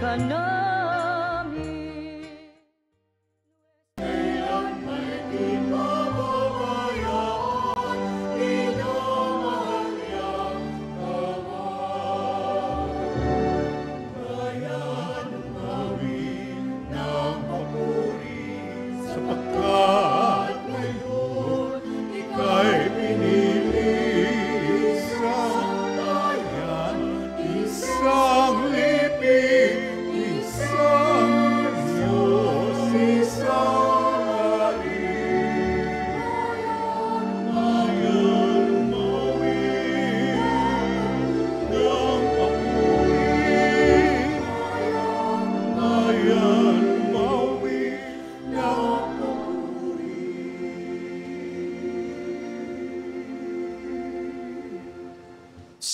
ka namin.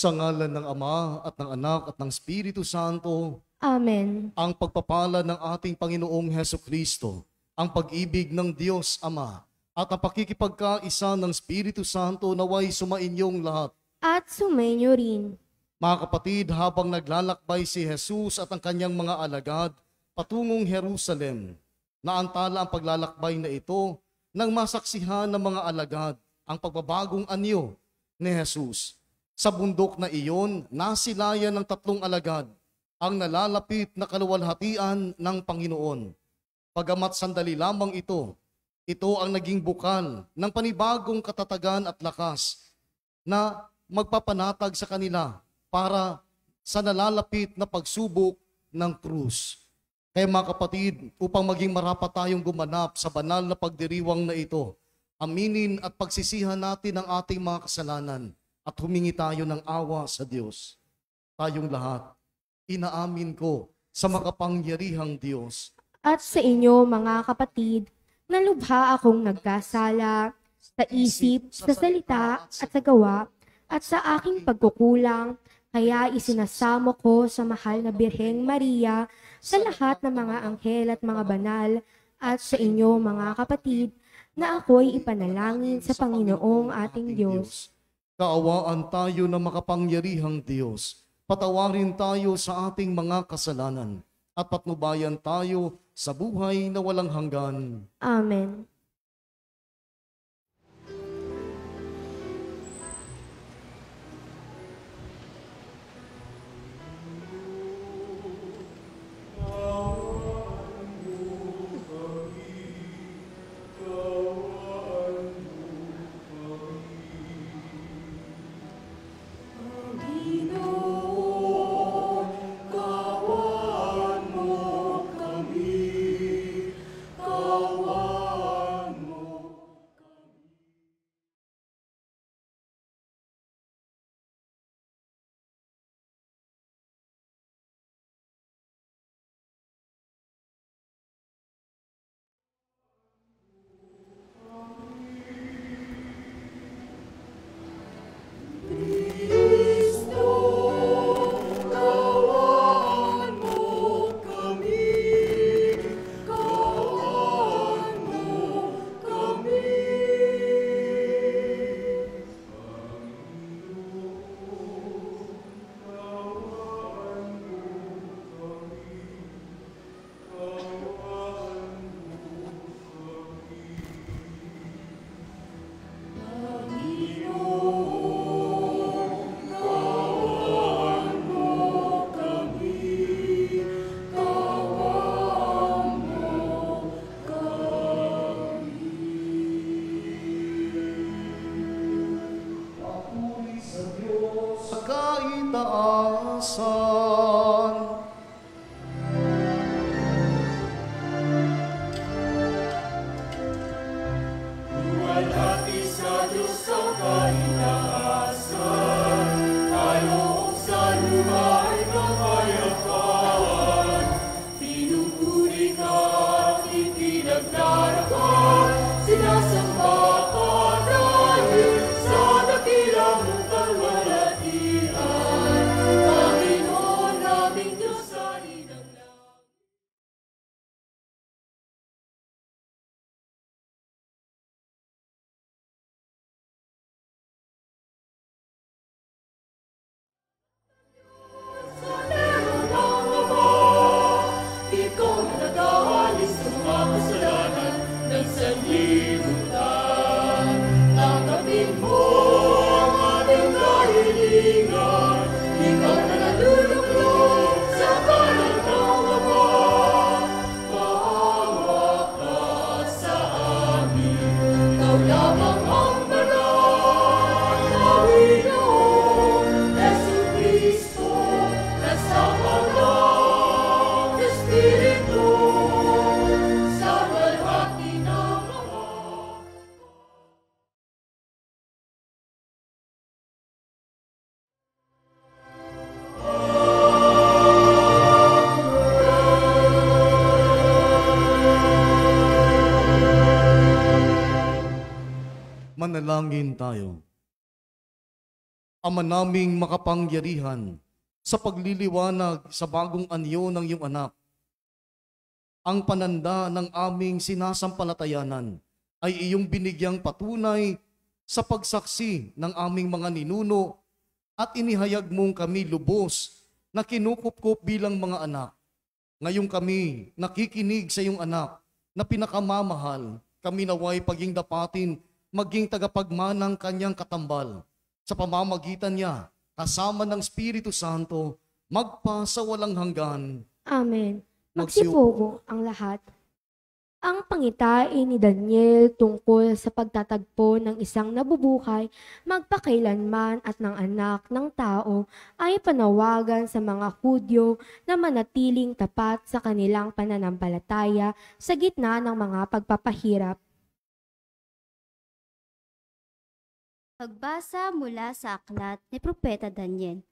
Sa ngalan ng Ama at ng Anak at ng Espiritu Santo. Amen. Ang pagpapala ng ating Panginoong Hesukristo, ang pag-ibig ng Diyos Ama, at ang pakikipagkaisa ng Espiritu Santo naway sumainyong lahat. At sumainyo rin. Mga kapatid, habang naglalakbay si Jesus at ang kanyang mga alagad patungong Jerusalem, naantala ang paglalakbay na ito nang masaksihan ng mga alagad ang pagbabagong anyo ni Jesus. Sa bundok na iyon, nasilayan ng 3 alagad ang nalalapit na kaluwalhatian ng Panginoon. Pagamat sandali lamang ito ang naging bukal ng panibagong katatagan at lakas na magpapanatag sa kanila para sa nalalapit na pagsubok ng krus. Kaya mga kapatid, upang maging marapat tayong gumanap sa banal na pagdiriwang na ito, aminin at pagsisihan natin ang ating mga kasalanan at humingi tayo ng awa sa Diyos. Tayong lahat, inaamin ko sa makapangyarihang Diyos At sa inyo mga kapatid, na lubha akong nagkasala sa isip, sa salita at sa gawa, at sa aking pagkukulang, kaya isinasamo ko sa mahal na Birheng Maria, sa lahat ng mga anghel at mga banal, at sa inyo mga kapatid, na ako'y ipanalangin sa Panginoong ating Diyos. Kaawaan tayo ng makapangyarihang Diyos. Patawarin tayo sa ating mga kasalanan at patnubayan tayo sa buhay na walang hanggan. Amen. Kawan mo kami, kawan Manalangin tayo. Ama naming makapangyarihan, sa pagliliwanag sa bagong anyo ng iyong anak, ang pananda ng aming sinasampalatayanan ay iyong binigyang patunay sa pagsaksi ng aming mga ninuno at inihayag mong kami lubos na kinukupkup bilang mga anak. Ngayon kami nakikinig sa iyong anak na pinakamamahal, kami naway paging dapatin maging tagapagmanang kanyang katambal. Sa pamamagitan niya, kasama ng Espiritu Santo, magpa sa walang hanggan. Amen. Magsipugo ang lahat. Ang pangitain ni Daniel tungkol sa pagtatagpo ng isang nabubuhay magpakailanman at ng anak ng tao ay panawagan sa mga Hudyo na manatiling tapat sa kanilang pananampalataya sa gitna ng mga pagpapahirap. Pagbasa mula sa aklat ni Propeta Daniel.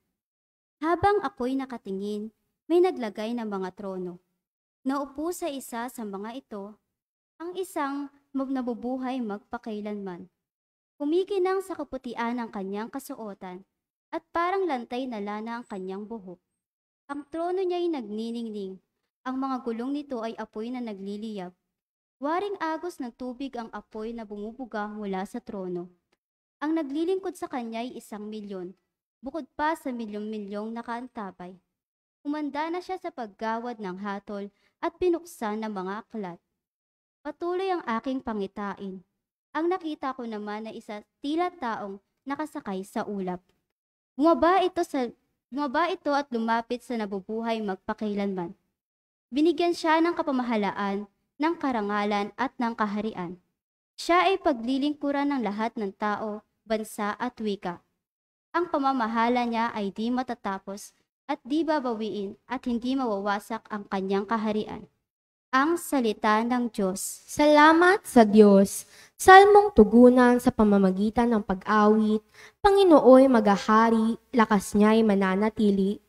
Habang ako'y nakatingin, may naglagay ng mga trono. Naupo sa isa sa mga ito, ang isang nabubuhay magpakailanman. Kumikinang sa kaputian ng kanyang kasuotan at parang lantay na lana ang kanyang buhok. Ang trono niya'y nagniningning. Ang mga gulong nito ay apoy na nagliliyab. Waring agos ng tubig ang apoy na bumubuga mula sa trono. Ang naglilingkod sa kanya ay 1,000,000, bukod pa sa milyong-milyong nakaantabay. Umanda na siya sa paggawad ng hatol at pinuksan ng mga aklat. Patuloy ang aking pangitain. Ang nakita ko naman na isa tila taong nakasakay sa ulap. Bumaba ito at lumapit sa nabubuhay magpakailanman. Binigyan siya ng kapamahalaan, ng karangalan at ng kaharian. Siya ay paglilingkuran ng lahat ng tao, bansa at wika. Ang pamamahala niya ay di matatapos at di babawiin at hindi mawawasak ang kanyang kaharian. Ang salita ng Diyos. Salamat sa Diyos. Salmong tugunan sa pamamagitan ng pag-awit. Panginooy maghahari, lakas niya'y mananatili.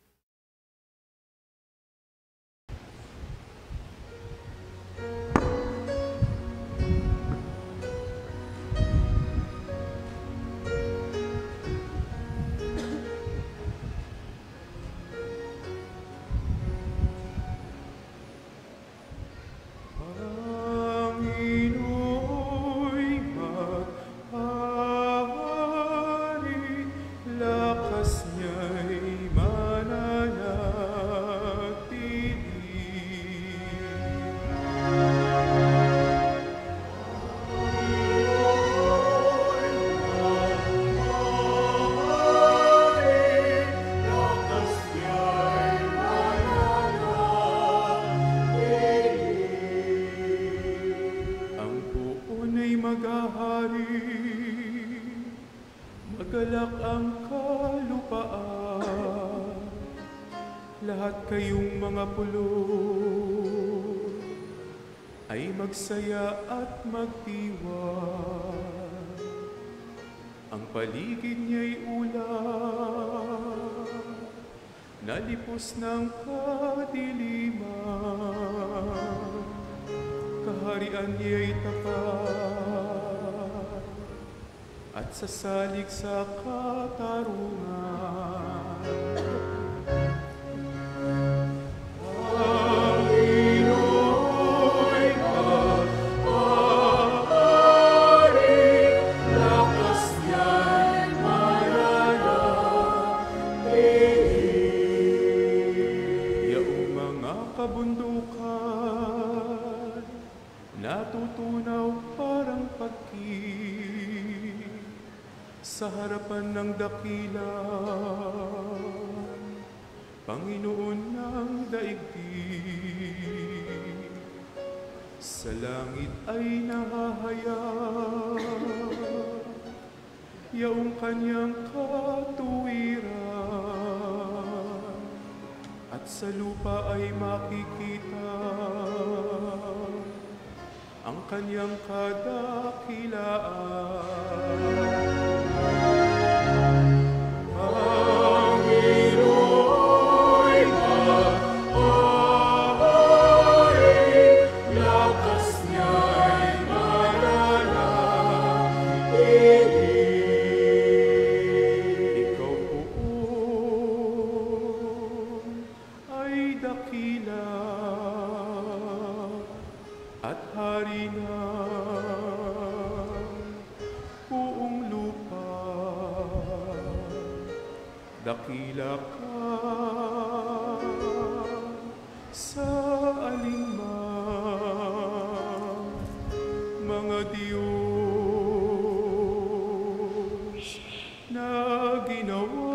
Magalak ang kalupaan, lahat kayong mga pulong ay magsaya at magdiwang. Ang paligid niya'y ulan, nalipos ng kadiliman. Kaharian niya'y tapat at sasalig sa katarungan. Pangino'y mahari, lakas niya'y mananatili. Yaong mga kabundukan, natutunaw parang pagkil sa harapan ng dakila, Panginoon ng daigdig. Sa langit ay nahahayag yaong kanyang katuwiran, at sa lupa ay makikita ang kanyang kadakilaan. Pangino'y mahari, lakas niya'y mananatili. na at hari na buong lupa. Dakila ka sa alinman, mga Diyos na ginawa.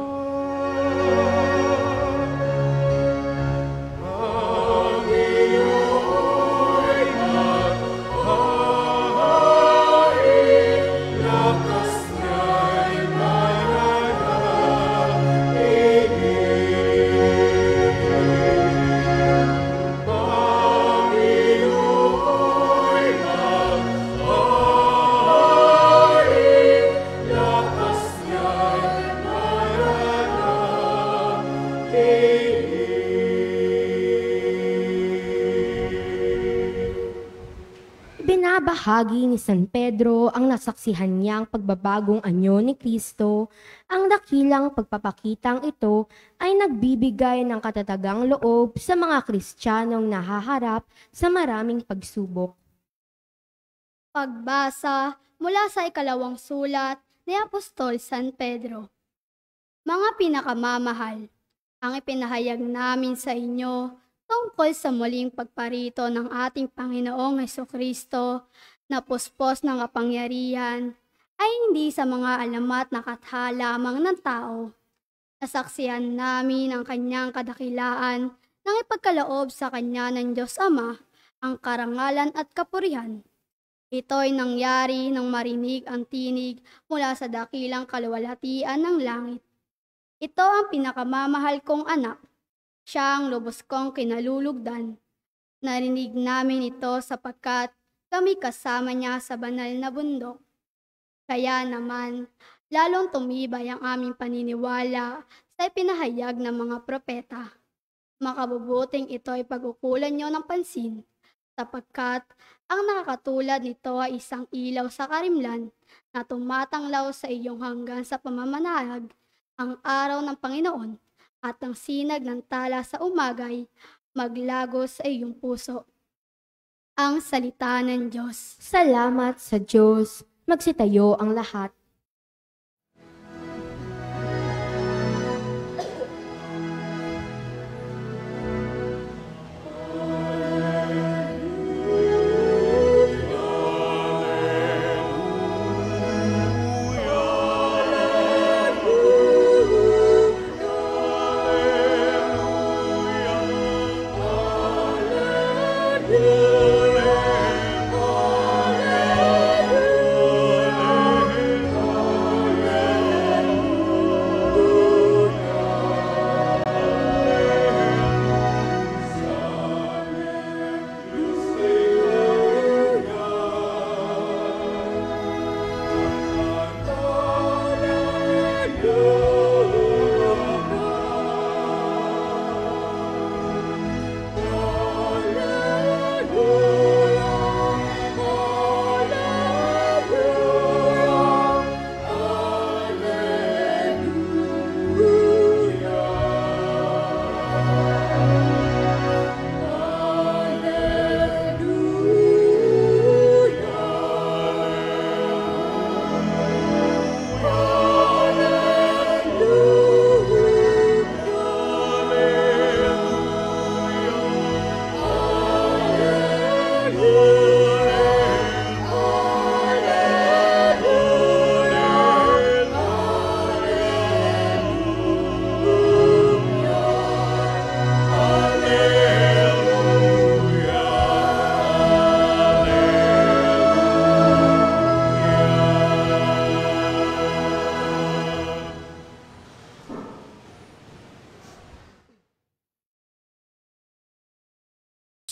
Binabahagi ni San Pedro ang nasaksihan niyang pagbabagong anyo ni Kristo. Ang dakilang pagpapakitang ito ay nagbibigay ng katatagang loob sa mga Kristiyanong nahaharap sa maraming pagsubok. Pagbasa mula sa ikalawang sulat ni Apostol San Pedro. Mga pinakamamahal, ang ipinahayag namin sa inyo tungkol sa muling pagparito ng ating Panginoong Hesukristo na puspos ng kapangyarihan ay hindi sa mga alamat na katha lamang ng tao. Nasaksihan namin ang kanyang kadakilaan nang ipagkaloob sa kanya ng Diyos Ama ang karangalan at kapurihan. Ito'y nangyari nang marinig ang tinig mula sa dakilang kaluwalhatian ng langit. Ito ang pinakamamahal kong anak. Siya ang lubos kong kinalulugdan. Narinig namin ito sapagkat kami kasama niya sa banal na bundok. Kaya naman, lalong tumibay ang aming paniniwala sa ipinahayag ng mga propeta. Makabubuting ito ay pag-ukulan niyo ng pansin, sapagkat ang nakakatulad nito ay isang ilaw sa karimlan na tumatanglaw sa iyong hanggang sa pamamanahag ang araw ng Panginoon. At ang sinag ng tala sa umagay, maglago sa iyong puso. Ang salita ng Diyos. Salamat sa Diyos. Magsitayo ang lahat.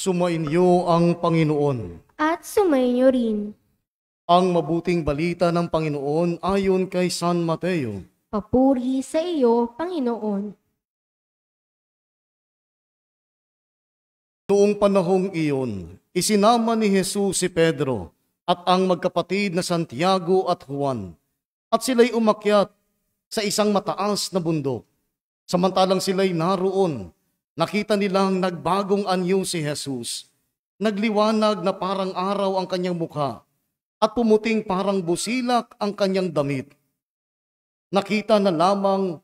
Sumainyo ang Panginoon. At sumainyo rin. Ang mabuting balita ng Panginoon ayon kay San Mateo. Papuri sa iyo, Panginoon. Noong panahong iyon, isinama ni Jesus si Pedro at ang magkapatid na Santiago at Juan, at sila'y umakyat sa isang mataas na bundok. Samantalang sila'y naroon, Nakita nilang nagbagong anyo si Jesus. Nagliwanag na parang araw ang kanyang mukha at pumuting parang busilak ang kanyang damit. Nakita na lamang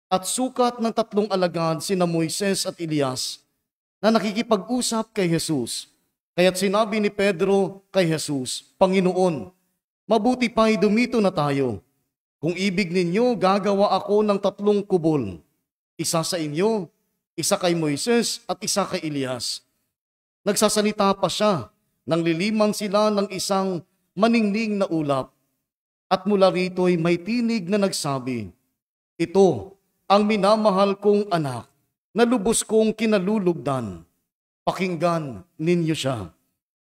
at sukat ng tatlong alagad sina Moises at Elias na nakikipag-usap kay Jesus. Kaya't sinabi ni Pedro kay Jesus, Panginoon, mabuti pa'y dumito na tayo. Kung ibig ninyo, gagawa ako ng 3 kubol. Isa sa inyo, isa kay Moises at isa kay Elias. Nagsasalita pa siya nang liliman sila ng isang maningning na ulap. At mula rito'y may tinig na nagsabi, Ito ang minamahal kong anak na lubos kong kinalulugdan. Pakinggan ninyo siya.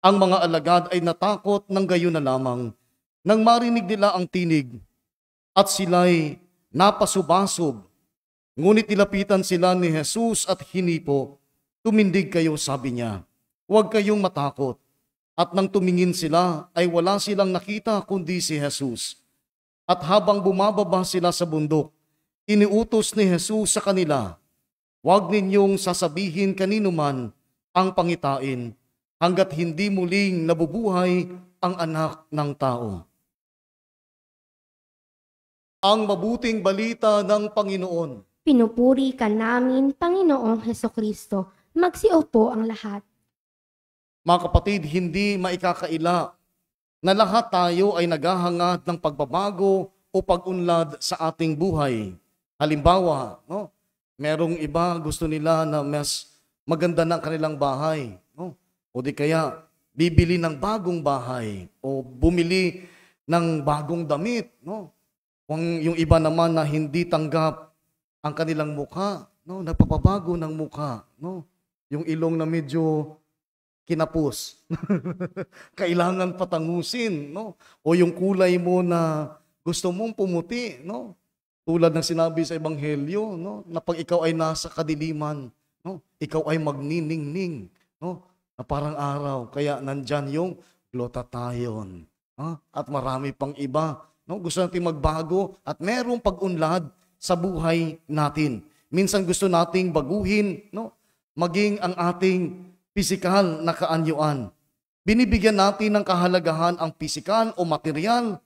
Ang mga alagad ay natakot ng gayon na lamang nang marinig nila ang tinig at sila'y napasubasog. Ngunit nilapitan sila ni Jesus at hinipo. Tumindig kayo, sabi niya. Huwag kayong matakot. At nang tumingin sila ay wala silang nakita kundi si Jesus. At habang bumababa sila sa bundok, iniutos ni Jesus sa kanila, Huwag ninyong sasabihin kanino man ang pangitain hanggat hindi muling nabubuhay ang anak ng tao. Ang mabuting balita ng Panginoon. Pinupuri ka namin, Panginoong Hesukristo. Magsiupo ang lahat. Mga kapatid, hindi maikakaila na lahat tayo ay naghahangad ng pagbabago o pag-unlad sa ating buhay. Halimbawa, merong iba gusto nila na mas maganda na ang kanilang bahay. O di kaya bibili ng bagong bahay o bumili ng bagong damit. Kung yung iba naman na hindi tanggap ang kanilang mukha, nagpapabago ng mukha. Yung ilong na medyo kinapos. Kailangan patangusin. O yung kulay mo na gusto mong pumuti. Tulad ng sinabi sa Ebanghelyo, na pag ikaw ay nasa kadiliman, ikaw ay magniningning, na parang araw. Kaya nandyan yung glutathione. At marami pang iba. Gusto natin magbago at merong pag-unlad sa buhay natin. Minsan gusto nating baguhin, maging ang ating pisikal na kaanyuan. Binibigyan natin ng kahalagahan ang pisikal o material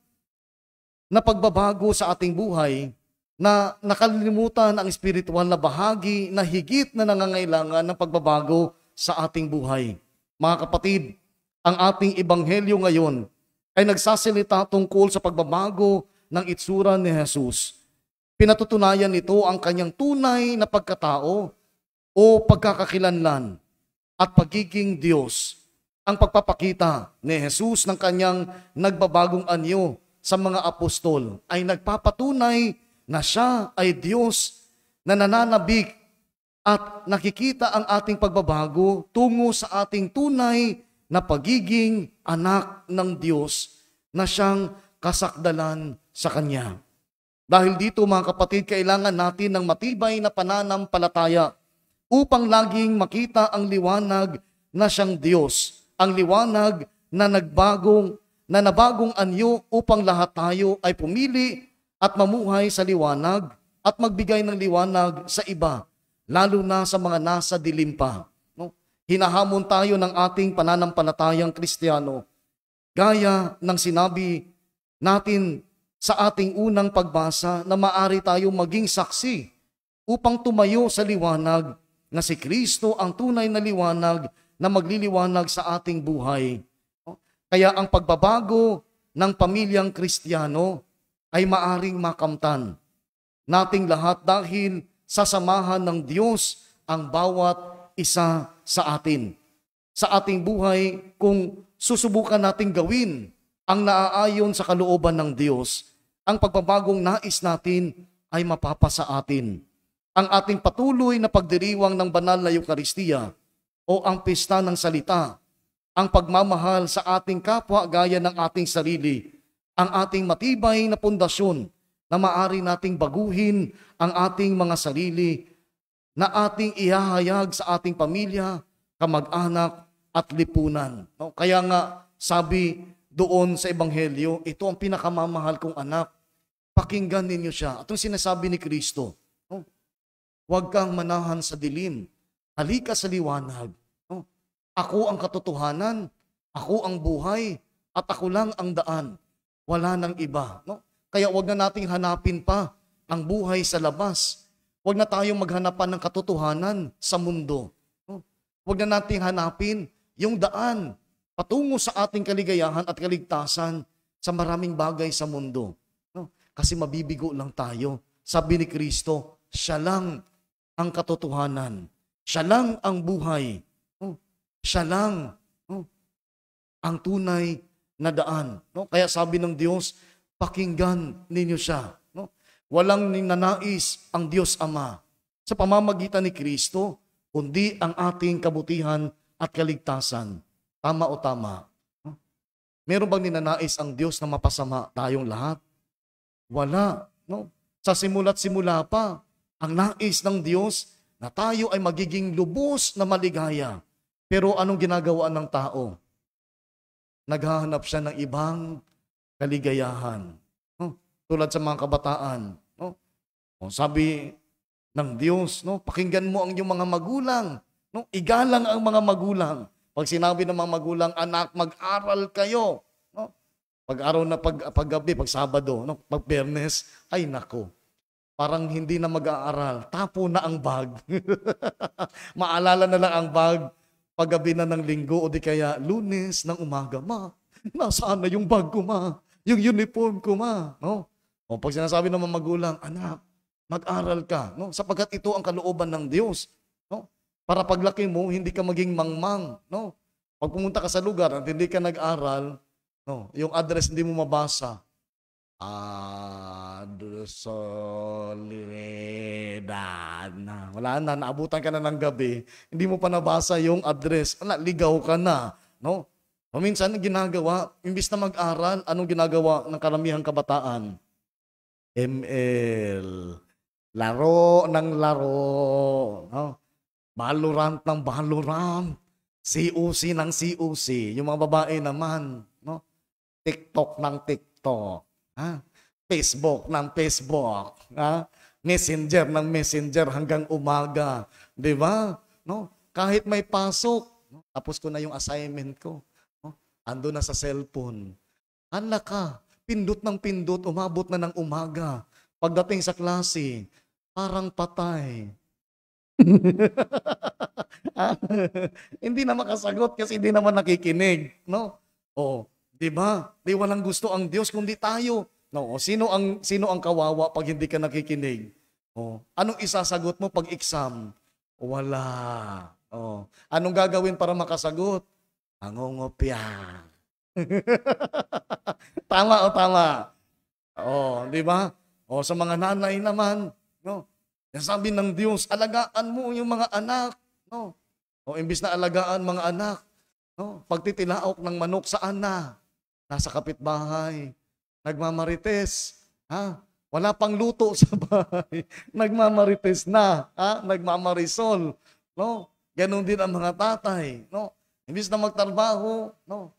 na pagbabago sa ating buhay na nakalimutan ang espiritual na bahagi na higit na nangangailangan ng pagbabago sa ating buhay. Mga kapatid, ang ating ebanghelyo ngayon ay nagsasalita tungkol sa pagbabago ng itsura ni Jesus. Pinatutunayan nito ang kanyang tunay na pagkatao o pagkakakilanlan at pagiging Diyos. Ang pagpapakita ni Jesus ng kanyang nagbabagong anyo sa mga apostol ay nagpapatunay na siya ay Diyos na nananabik at nakikita ang ating pagbabago tungo sa ating tunay na pagiging anak ng Diyos na siyang kasakdalan sa Kanya. Dahil dito mga kapatid, kailangan natin ng matibay na pananampalataya upang laging makita ang liwanag na siyang Diyos, ang liwanag na nabagong anyo upang lahat tayo ay pumili at mamuhay sa liwanag at magbigay ng liwanag sa iba, lalo na sa mga nasa dilim pa. Hinahamon tayo ng ating pananampalatayang Kristiyano, gaya ng sinabi natin sa ating unang pagbasa na maari tayo maging saksi upang tumayo sa liwanag na si Kristo ang tunay na liwanag na magliliwanag sa ating buhay. Kaya ang pagbabago ng pamilyang Kristiyano ay maaring makamtan nating lahat dahil sasamahan ng Diyos ang bawat isa sa atin. Sa ating buhay, kung susubukan nating gawin ang naaayon sa kalooban ng Diyos, ang pagbabagong nais natin ay mapapasa atin. Ang ating patuloy na pagdiriwang ng banal na Eukaristiya o ang pista ng salita, ang pagmamahal sa ating kapwa gaya ng ating sarili, ang ating matibay na pundasyon na maaari nating baguhin ang ating mga sarili na ating ihahayag sa ating pamilya, kamag-anak at lipunan. Kaya nga sabi doon sa Ebanghelyo, ito ang pinakamamahal kong anak. Pakinggan ninyo siya. At yung sinasabi ni Kristo, Huwag kang manahan sa dilim. Halika sa liwanag. No? Ako ang katotohanan, ako ang buhay, at ako lang ang daan. Wala nang iba. No? Kaya huwag na nating hanapin pa ang buhay sa labas. Huwag na tayong maghanapan ng katotohanan sa mundo. No? Huwag na nating hanapin yung daan patungo sa ating kaligayahan at kaligtasan sa maraming bagay sa mundo. No? Kasi mabibigo lang tayo. Sabi ni Kristo, siya lang ang katotohanan. Siya lang ang buhay. No? Siya lang ang tunay na daan. No? Kaya sabi ng Diyos, pakinggan ninyo siya. No? Walang ninanais ang Diyos Ama sa pamamagitan ni Kristo, kundi ang ating kabutihan at kaligtasan. Tama o tama? No? Meron bang ninanais ang Diyos na mapasama tayong lahat? Wala. No? Sa simula't simula pa, ang nais ng Diyos na tayo ay magiging lubos na maligaya. Pero anong ginagawa ng tao? Naghahanap siya ng ibang kaligayahan. No? Tulad sa mga kabataan. No? O, sabi ng Diyos, no? Pakinggan mo ang iyong mga magulang. No? Igalang ang mga magulang. Pag sinabi ng mga magulang, anak, mag-aral kayo. No? Pag-araw na paggabi, pag Sabado, no? Pag Biyernes, ay nako. Parang hindi na mag-aaral. Tapo na ang bag. Maalala na lang ang bag paggabi na ng Linggo o di kaya Lunes ng umaga. Ma, nasaan na yung bag ko, ma? Yung uniform ko, ma? No? O pag sinasabi ng mga magulang, anak, mag-aral ka. No? Sapagkat ito ang kalooban ng Diyos. No? Para paglaki mo, hindi ka maging mangmang. No? Pag pumunta ka sa lugar at hindi ka nag-aral, no? Yung address hindi mo mabasa. Soledad na. Wala na, naabutan ka na ng gabi, hindi mo pa nabasa yung address. Ligaw ka na. No? O minsan, ginagawa, imbis na mag-aral, anong ginagawa ng karamihang kabataan? ML. Laro ng laro. No? Valorant ng Valorant. COC ng COC. Yung mga babae naman. No? TikTok ng TikTok. Facebook ng Facebook, Messenger ng Messenger hanggang umaga, 'di ba? No? Kahit may pasok, no? Tapos ko na yung assignment ko, no? Ando na sa cellphone. Hala ka, pindot ng pindot, umabot na ng umaga. Pagdating sa klase, parang patay. Hindi na makasagot kasi hindi naman nakikinig, no? Oh, 'di ba? Di walang gusto ang Diyos kundi tayo. No, sino ang kawawa pag hindi ka nakikinig? Oh, anong isasagot mo pag exam? Wala. Oh, anong gagawin para makasagot? Angongopya. Tama o tama? Oh, 'di ba? Oh, sa mga nanay naman, no? Sabi ng Diyos, alagaan mo yung mga anak, no? O imbis na alagaan mga anak, no? Pagtitilaok ng manok saan na? Nasa kapitbahay, nagmamarites, wala pang luto sa bahay, nagmamarites na, nagmamarisol, no? Ganon din ang mga tatay, no? Imbis na magtrabaho, no?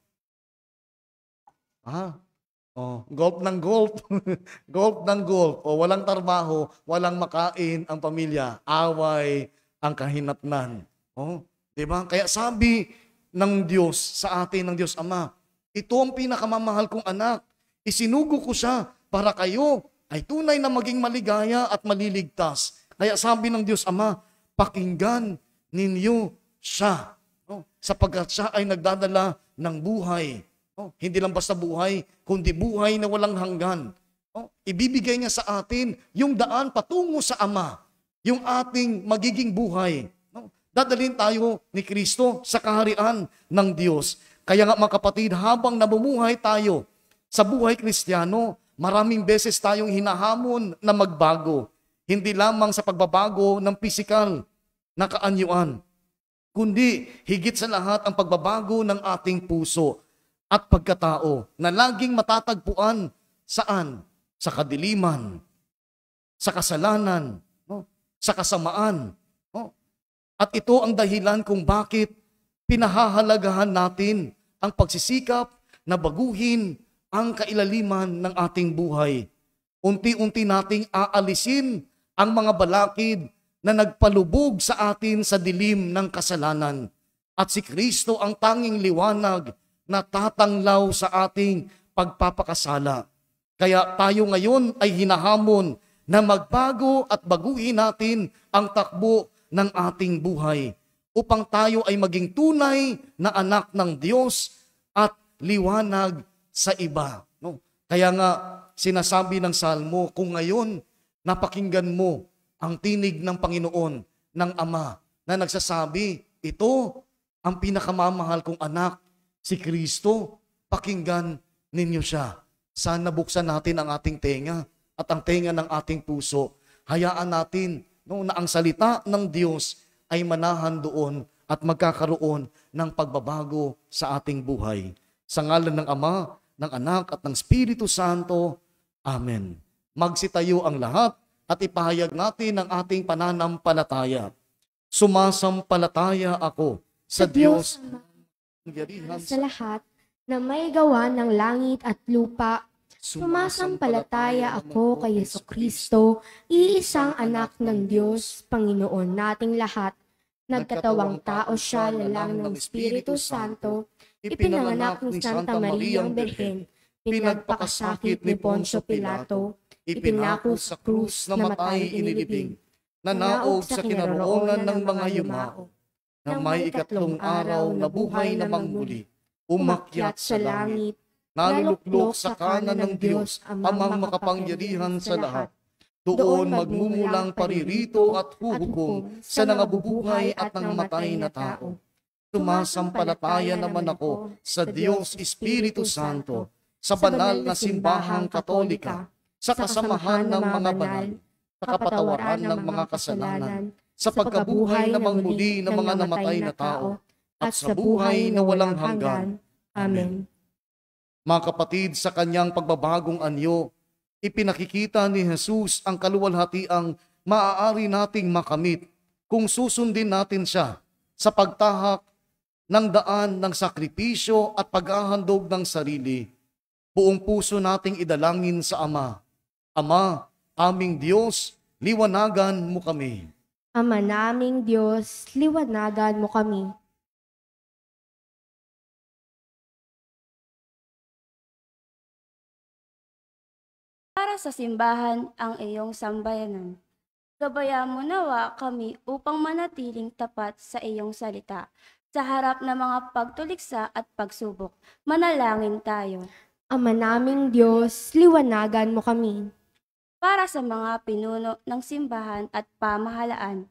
Golf ng golf, golf ng golf, o walang trabaho, walang makain ang pamilya, away ang kahinatnan. Oh, 'di ba? Kaya sabi ng Diyos sa atin, ng Diyos Ama, ito ang pinakamamahal kong anak. Isinugo ko siya para kayo ay tunay na maging maligaya at maliligtas. Kaya sabi ng Diyos Ama, pakinggan ninyo siya. No? Sapagkat siya ay nagdadala ng buhay. No? Hindi lang basta buhay, kundi buhay na walang hanggan. No? Ibibigay niya sa atin yung daan patungo sa Ama, yung ating magiging buhay. No? Dadalhin tayo ni Kristo sa kaharian ng Diyos. Kaya nga mga kapatid, habang namumuhay tayo sa buhay Kristiyano, maraming beses tayong hinahamon na magbago. Hindi lamang sa pagbabago ng pisikal na kaanyuan, kundi higit sa lahat ang pagbabago ng ating puso at pagkatao na laging matatagpuan saan? Sa kadiliman, sa kasalanan, no? Sa kasamaan. No? At ito ang dahilan kung bakit pinahahalagahan natin ang pagsisikap na baguhin ang kailaliman ng ating buhay. Unti-unti nating aalisin ang mga balakid na nagpalubog sa atin sa dilim ng kasalanan. At si Kristo ang tanging liwanag na tatanglaw sa ating pagpapakasala. Kaya tayo ngayon ay hinahamon na magbago at baguhin natin ang takbo ng ating buhay upang tayo ay maging tunay na anak ng Diyos at liwanag sa iba. No? Kaya nga sinasabi ng Salmo, kung ngayon napakinggan mo ang tinig ng Panginoon, ng Ama, na nagsasabi, ito ang pinakamamahal kong anak, si Kristo, pakinggan ninyo siya. Sana buksan natin ang ating tenga at ang tenga ng ating puso. Hayaan natin na ang salita ng Diyos ay manahan doon at magkakaroon ng pagbabago sa ating buhay. Sa ngalan ng Ama, ng Anak at ng Espiritu Santo. Amen. Magsitayo ang lahat at ipahayag natin ang ating pananampalataya. Sumasampalataya ako sa Diyos sa lahat na may gawa ng langit at lupa. Sumasampalataya ako kay Jesucristo, iisang anak ng Diyos, Panginoon nating lahat. Nagkatawang tao siya, lalang ng Espiritu Santo, ipinanganak ni Santa Mariang Birhen, pinagpakasakit ni Poncio Pilato, ipinako sa krus, namatay inilibing, nanaog sa kinaroonan ng mga yumao, na may ikatlong araw na buhay namang muli, umakyat sa langit, naluluklok sa kanan ng Diyos, amang makapangyarihan sa lahat. Doon magmumulang paririto at huhukom sa nangabubuhay at nangamatay na tao. Sumasampalataya naman ako sa Diyos Espiritu Santo, sa banal na simbahang Katolika, sa kasamahan ng mga banal, sa kapatawaran ng mga kasalanan, sa pagkabuhay namang muli ng mga namatay na tao, at sa buhay na walang hanggan. Amen. Mga kapatid, sa kanyang pagbabagong anyo, ipinakikita ni Jesus ang kaluwalhatiang maaari nating makamit kung susundin natin siya sa pagtahak ng daan ng sakripisyo at paghahandog ng sarili. Buong puso nating idalangin sa Ama. Ama, aming Diyos, liwanagan mo kami. Ama naming Diyos, liwanagan mo kami. Para sa simbahan ang iyong sambayanan. Gabayan mo nawa kami upang manatiling tapat sa iyong salita. Sa harap ng mga pagtuliksa at pagsubok, manalangin tayo. Ama naming Diyos, liwanagan mo kami. Para sa mga pinuno ng simbahan at pamahalaan,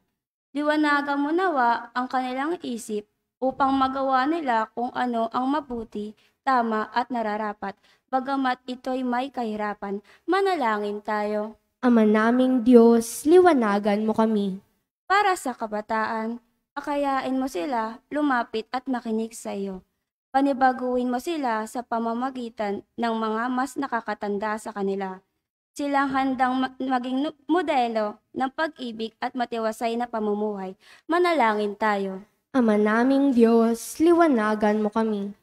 liwanagan mo nawa ang kanilang isip upang magawa nila kung ano ang mabuti, tama at nararapat. Bagamat ito'y may kahirapan, manalangin tayo. Ama naming Diyos, liwanagan mo kami. Para sa kabataan, akayain mo sila lumapit at makinig sa iyo. Panibaguhin mo sila sa pamamagitan ng mga mas nakakatanda sa kanila. Silang handang maging modelo ng pag-ibig at matiwasay na pamumuhay. Manalangin tayo. Ama naming Diyos, liwanagan mo kami.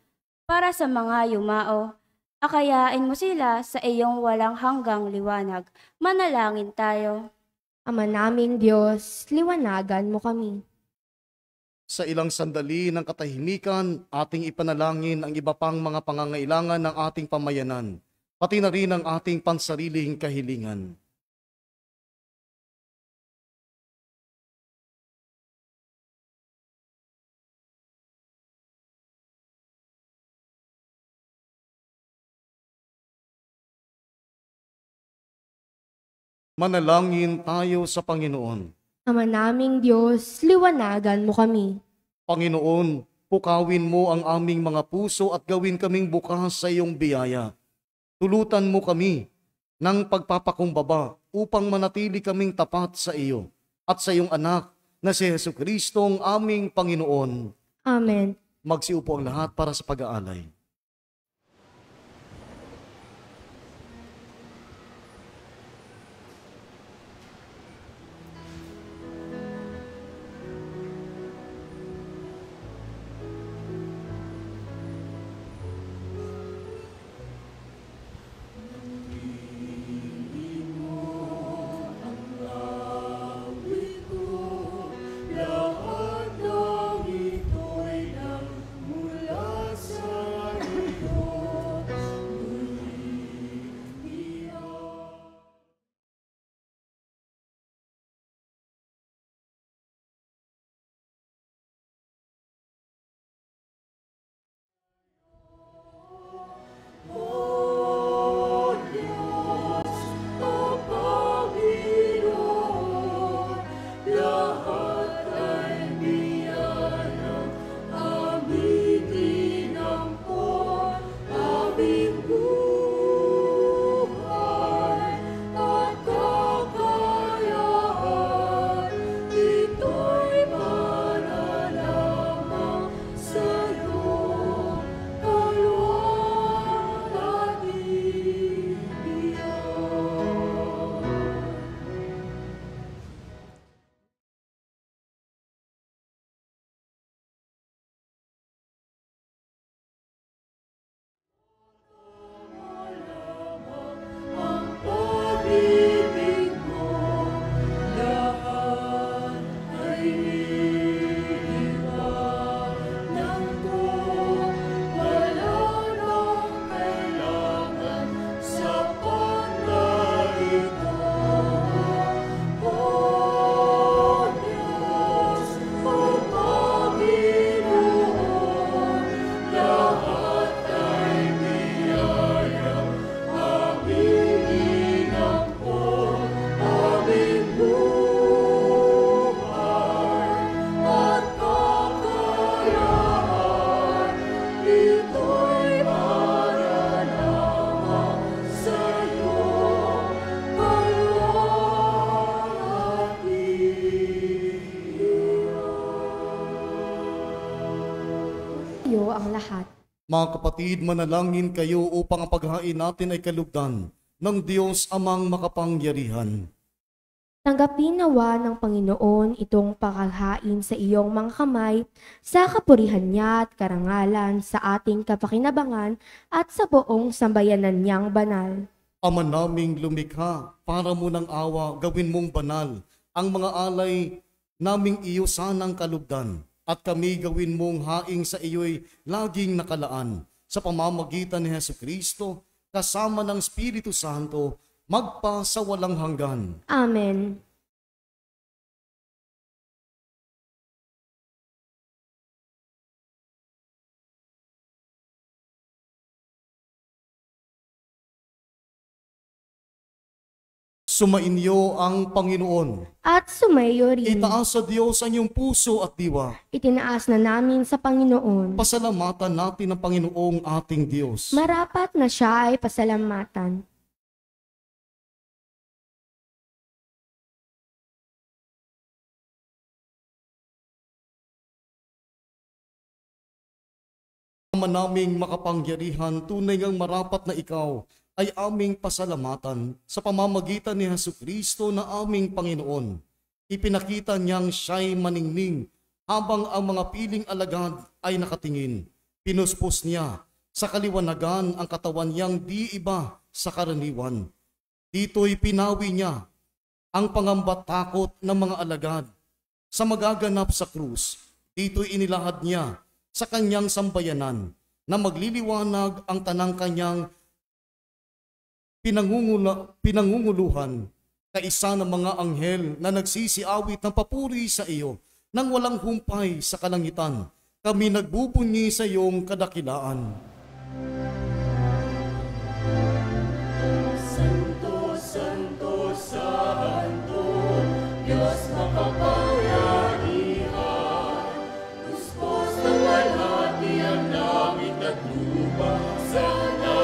Para sa mga yumao, akayain mo sila sa iyong walang hanggang liwanag. Manalangin tayo. Ama naming Diyos, liwanagan mo kami. Sa ilang sandali ng katahimikan, ating ipanalangin ang iba pang mga pangangailangan ng ating pamayanan, pati na rin ang ating pansariling kahilingan. Manalangin tayo sa Panginoon. Ama naming Diyos, liwanagan mo kami. Panginoon, pukawin mo ang aming mga puso at gawin kaming bukas sa iyong biyaya. Tulutan mo kami ng pagpapakumbaba upang manatili kaming tapat sa iyo at sa iyong anak na si Jesucristo ang aming Panginoon. Amen. Magsiupo ang lahat para sa pag-aalay. iyo ang lahat. Mga kapatid, manalangin kayo upang ang paghain natin ay kalugdan ng Diyos amang makapangyarihan. Tanggapin nawa ng Panginoon itong paghahain sa iyong mga kamay sa kapurihan niya at karangalan sa ating kapakinabangan at sa buong sambayanan niyang banal. Ama naming lumikha, para mo ng awa, gawin mong banal ang mga alay naming iyo sanang kalugdan, at kami gawin mong haing sa iyo'y laging nakalaan. Sa pamamagitan ni Jesucristo, kasama ng Espiritu Santo, magpa sa walang hanggan. Amen. Sumainyo ang Panginoon. At sumayo rin. Itaas sa Diyos ang iyong puso at diwa. Itinaas na namin sa Panginoon. Pasalamatan natin ang Panginoong ating Diyos. Marapat na siya ay pasalamatan. Ama naming makapangyarihan, tunay ngang marapat na ikaw ay aming pasalamatan sa pamamagitan ni Jesucristo na aming Panginoon. Ipinakita niyang siya'y maningning habang ang mga piling alagad ay nakatingin. Pinuspos niya sa kaliwanagan ang katawan niyang di iba sa karaniwan. Dito'y pinawi niya ang pangambat takot ng mga alagad sa magaganap sa krus. Dito'y inilahad niya sa kanyang sambayanan na magliliwanag ang tanang kanyang pinangunguluhan, kaisa ng mga anghel na nagsisiawit ng papuri sa iyo nang walang humpay sa kalangitan. Kami nagbubunyi sa iyong kadakilaan. Santo, Santo, Santo, Diyos makapangyarihan, Diyos ng walhati ang langit at lupa, sana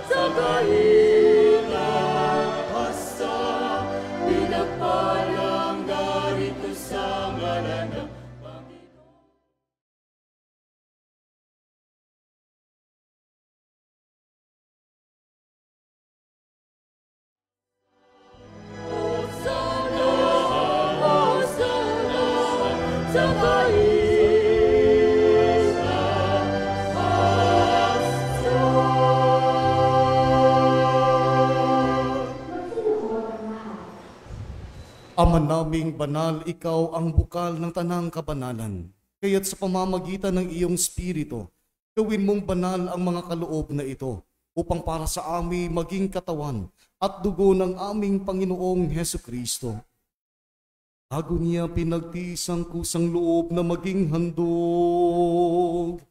sa kahilang hasta, pinagpalang darito sa ngalan ng Panginoon. Hosanna, Hosanna, sa kahilang hasta. Ama naming banal, ikaw ang bukal ng tanang kabanalan. Kaya't sa pamamagitan ng iyong Espiritu, gawin mong banal ang mga kaloob na ito, upang para sa amin maging katawan at dugo ng aming Panginoong Hesukristo. Bago niya pinagtiis ang kusang loob na maging handog,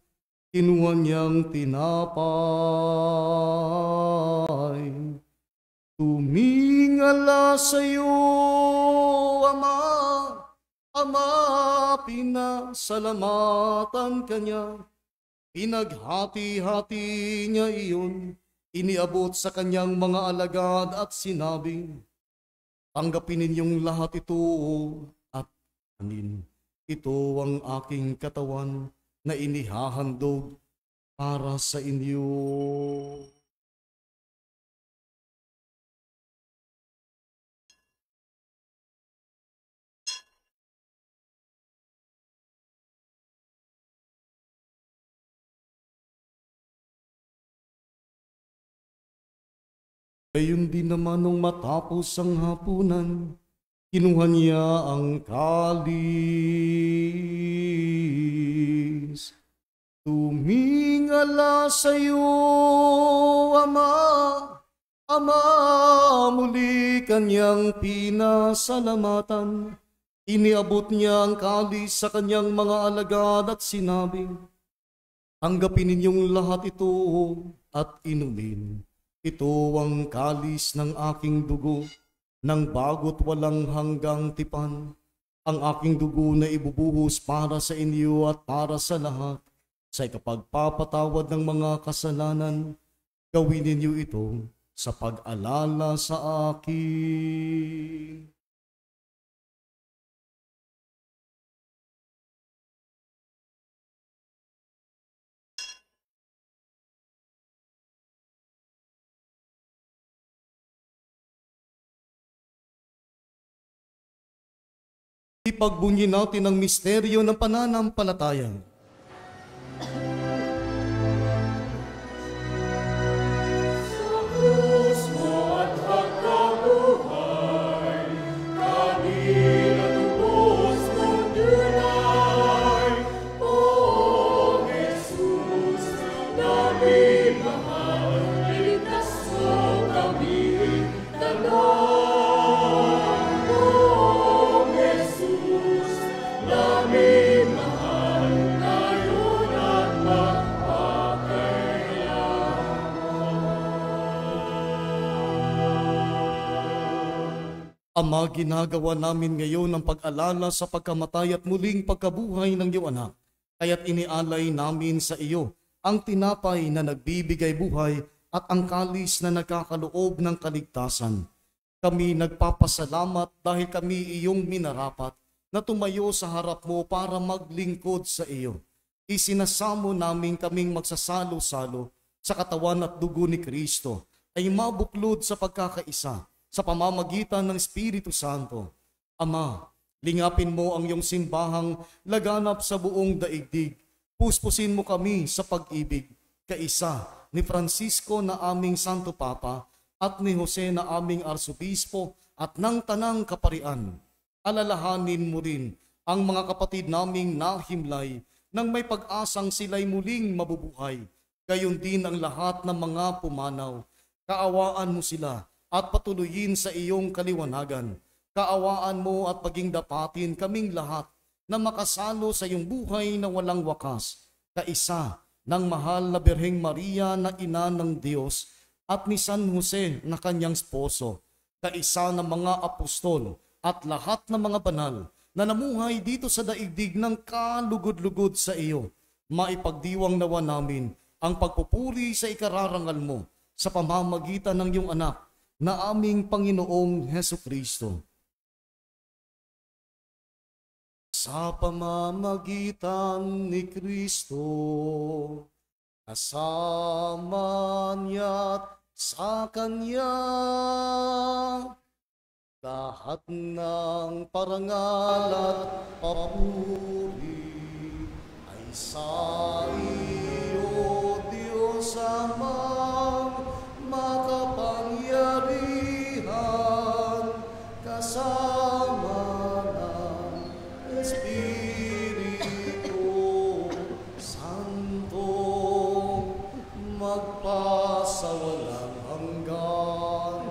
kinuha niyang tinapay. Tumingala sa iyo, Ama, Ama, pinasalamatan kanya. Pinaghati-hati niya iyon, iniabot sa kanyang mga alagad at sinabing, tanggapin ninyong lahat ito at kanin. Ito ang aking katawan na inihahandog para sa inyo. Gayon din naman nung matapos ang hapunan, kinuha niya ang kalis. Tumingala sa iyo, Ama, Ama, muli kanyang pinasalamatan. Iniabot niya ang kalis sa kanyang mga alagad at sinabing, tanggapin ninyong lahat ito at inumin. Ito ang kalis ng aking dugo, ng bago't walang hanggang tipan. Ang aking dugo na ibubuhos para sa inyo at para sa lahat. Sa ikapagpapatawad ng mga kasalanan, gawin ninyo ito sa pag-alala sa akin. Ipagbunyi natin ang misteryo ng pananampalataya. Krus mo at pagkabuhay, kami natubos mong dunay. O Jesus, namin mahal, iligtas mo kami tanan. O Jesus, namin mahal, ngayon at Ama, ginagawa namin ngayon ang pag-alala sa pagkamatay at muling pagkabuhay ng iyong anak. Kaya't inialay namin sa iyo ang tinapay na nagbibigay buhay at ang kalis na nagkakaloob ng kaligtasan. Kami nagpapasalamat dahil kami iyong minarapat na tumayo sa harap mo para maglingkod sa iyo. Isinasamo namin kaming magsasalo-salo sa katawan at dugo ni Kristo ay mabuklod sa pagkakaisa sa pamamagitan ng Espiritu Santo. Ama, lingapin mo ang iyong simbahang laganap sa buong daigdig. Puspusin mo kami sa pag-ibig, kaisa ni Francisco na aming Santo Papa at ni Jose na aming Arsobispo at ng Tanang Kaparian. Alalahanin mo rin ang mga kapatid naming nahimlay nang may pag-asang sila'y muling mabubuhay. Gayon din ang lahat ng mga pumanaw. Kaawaan mo sila at patuloyin sa iyong kaliwanagan. Kaawaan mo at paging dapatin kaming lahat na makasalo sa iyong buhay na walang wakas. Kaisa ng mahal na Birheng Maria na ina ng Diyos at ni San Jose na kanyang sposo. Kaisa ng mga apostol at lahat ng mga banal na namuhay dito sa daigdig ng kalugod-lugod sa iyo. Maipagdiwang nawa namin ang pagpupuri sa ikararangal mo sa pamamagitan ng iyong anak na aming Panginoong Hesukristo. Sa pamamagitan ni Kristo, kasama niya't sa Kanya, lahat ng parangal at papuri ay sa iyo, Diyos Amang makapangyarihan, kasama ng Espiritu Santo, magpasawalang hanggan.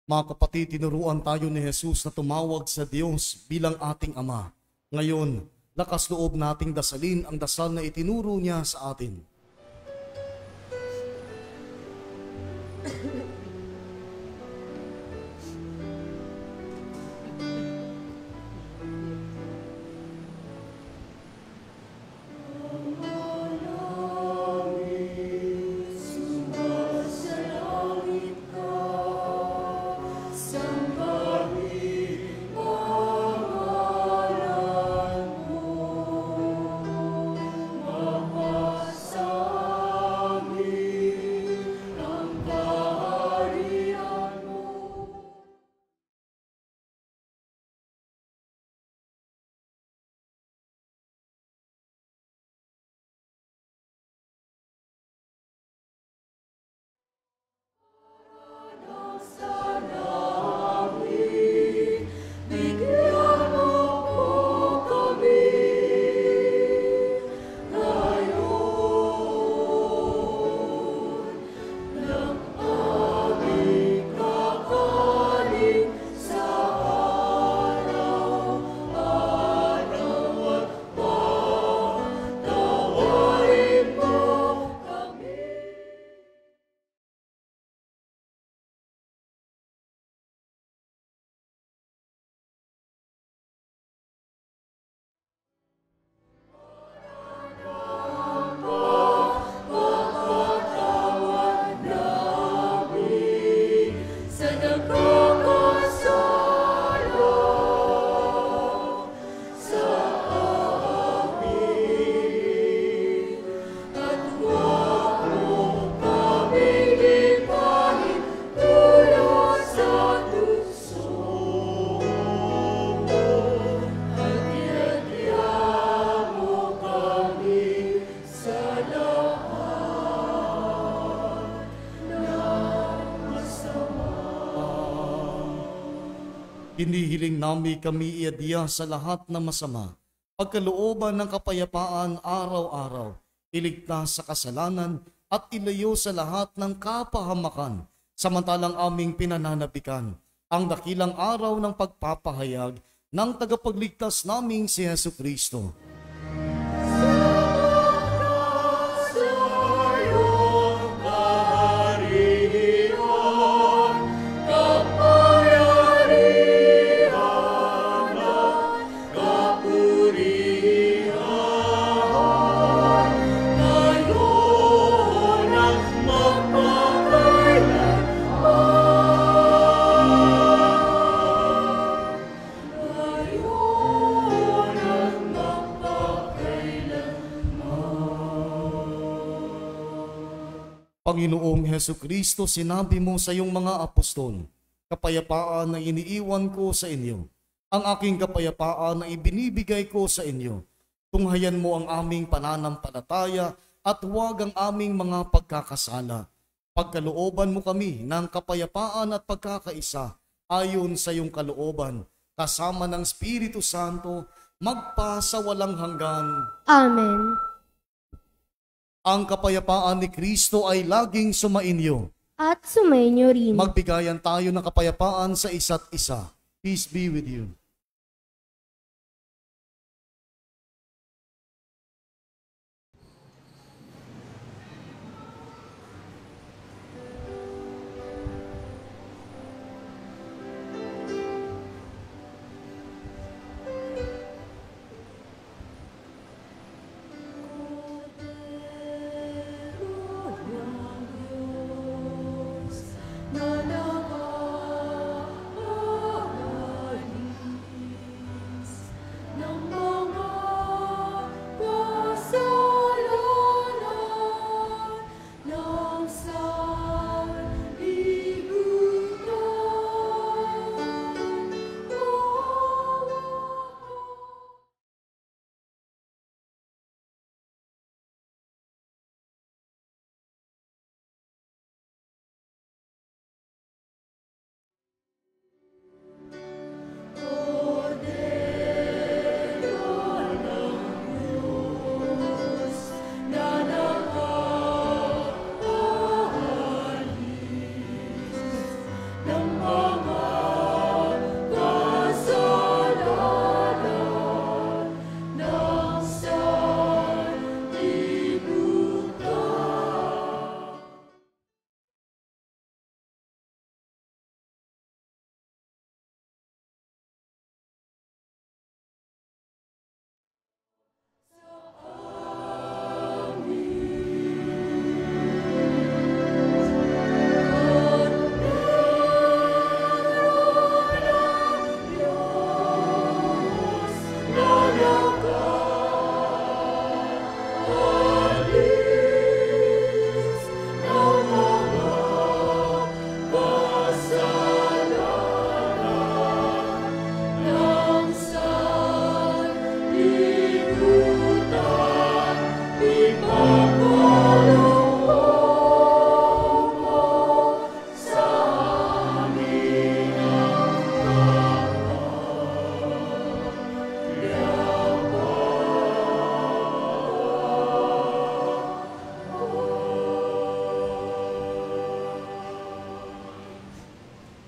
Mga kapatid, tinuruan tayo ni Jesus na tumawag sa Diyos bilang ating Ama. Ngayon, lakas loob nating dasalin ang dasal na itinuro niya sa atin. sa Hinihiling nami kami iadya sa lahat ng masama, pagkalooban ng kapayapaan araw-araw, iligtas sa kasalanan at ilayo sa lahat ng kapahamakan, samantalang aming pinananabikan ang dakilang araw ng pagpapahayag ng tagapagligtas naming si Hesu Kristo. Panginoong Hesu Kristo, sinabi mo sa iyong mga apostol, kapayapaan na iniiwan ko sa inyo. Ang aking kapayapaan na ibinibigay ko sa inyo. Tunghayan mo ang aming pananampalataya at huwag ang aming mga pagkakasala. Pagkalooban mo kami ng kapayapaan at pagkakaisa ayon sa iyong kalooban, kasama ng Espiritu Santo, magpa sa walang hanggan. Amen. Ang kapayapaan ni Kristo ay laging sumainyo. At sumainyo rin. Magbigayan tayo ng kapayapaan sa isa't isa. Peace be with you.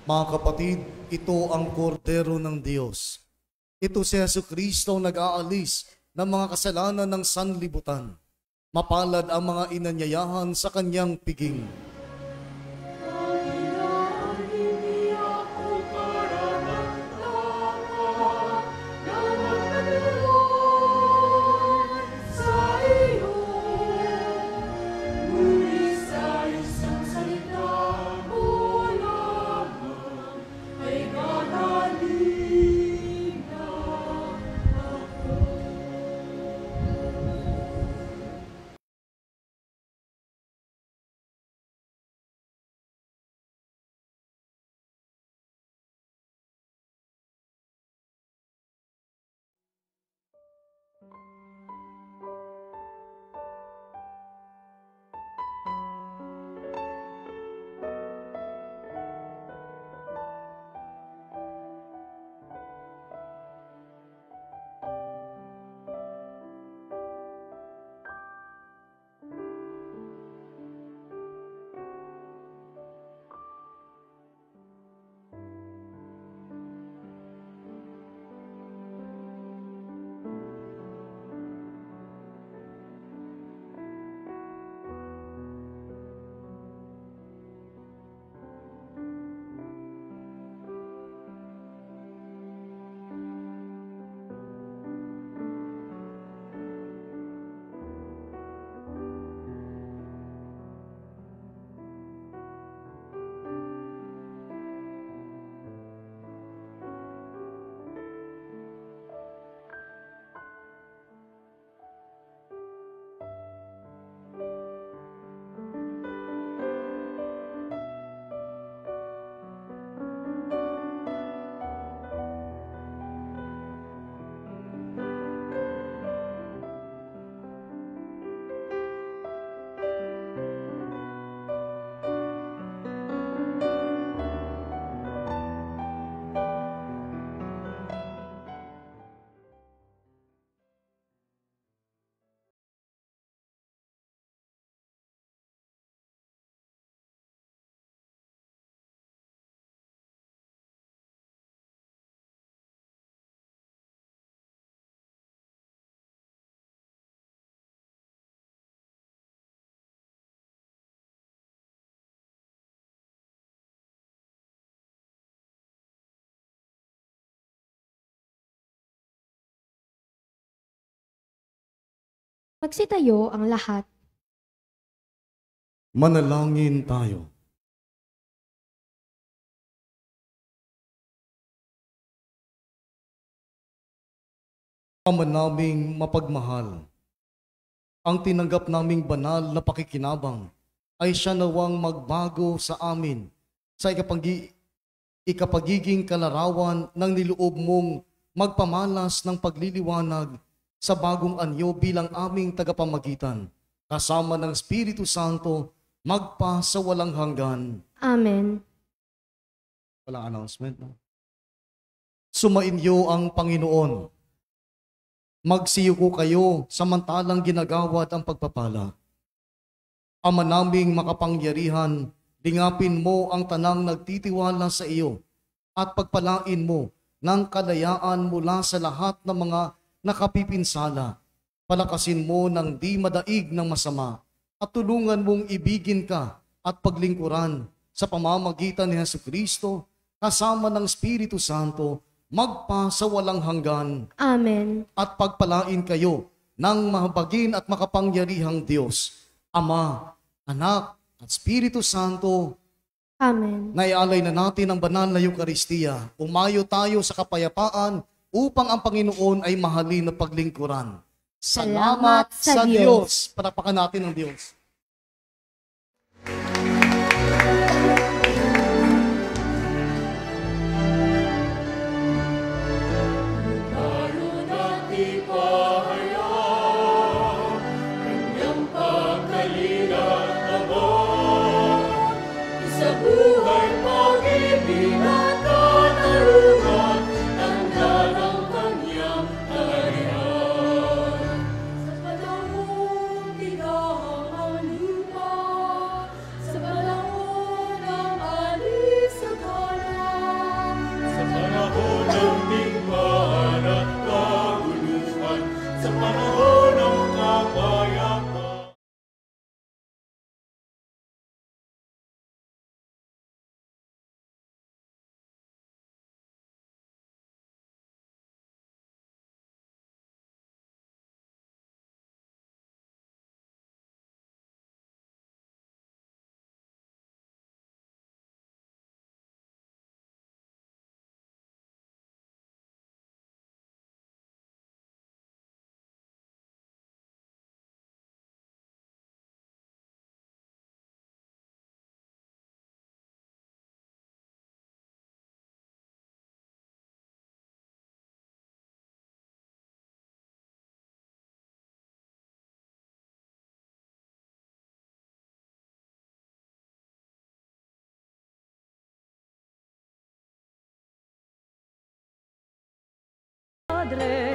Mga kapatid, ito ang kordero ng Diyos. Ito si Hesu Kristo nag-aalis ng mga kasalanan ng sanlibutan. Mapalad ang mga inanyayahan sa kanyang piging. Magsitayo ang lahat. Manalangin tayo. Ama naming mapagmahal, ang tinanggap naming banal na pakikinabang ay siya nawang magbago sa amin sa ikapagiging kalarawan ng niloob mong magpamalas ng pagliliwanag sa bagong anyo bilang aming tagapamagitan, kasama ng Espiritu Santo, magpa sa walang hanggan. Amen. Walang announcement, no? Sumainyo ang Panginoon. Magsiyuko kayo samantalang ginagawad ang pagpapala. Ama naming makapangyarihan, lingapin mo ang tanang nagtitiwala sa iyo at pagpalain mo ng kalayaan mula sa lahat ng mga nakapipinsala. Palakasin mo ng di madaig ng masama at tulungan mong ibigin ka at paglingkuran sa pamamagitan ni Jesucristo kasama ng Espiritu Santo magpa sa walang hanggan. Amen. At pagpalain kayo ng mahabagin at makapangyarihang Diyos, Ama, Anak, at Espiritu Santo. Amen. Naialay na natin ang banal na Eucharistia. Umayo tayo sa kapayapaan upang ang Panginoon ay mahalin na paglingkuran. Salamat sa Diyos. Palakpakan natin ang Diyos. Padre.